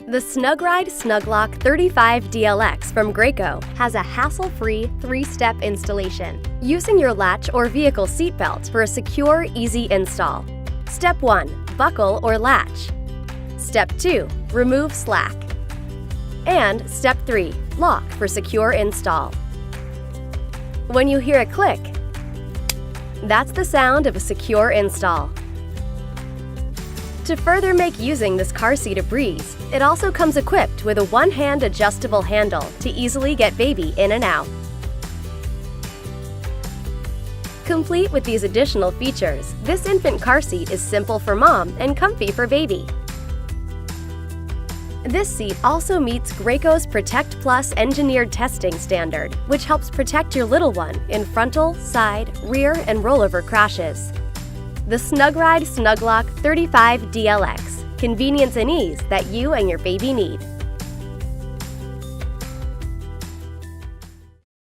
The SnugRide SnugLock 35 DLX from Graco has a hassle-free 3-step installation, using your latch or vehicle seatbelt for a secure, easy install. Step 1. Buckle or latch. Step 2. Remove slack. And Step 3. Lock for secure install. When you hear a click, that's the sound of a secure install. To further make using this car seat a breeze, it also comes equipped with a one-hand adjustable handle to easily get baby in and out. Complete with these additional features, this infant car seat is simple for mom and comfy for baby. This seat also meets Graco's Protect Plus engineered testing standard, which helps protect your little one in frontal, side, rear, and rollover crashes. The SnugRide SnugLock 35 DLX, convenience and ease that you and your baby need.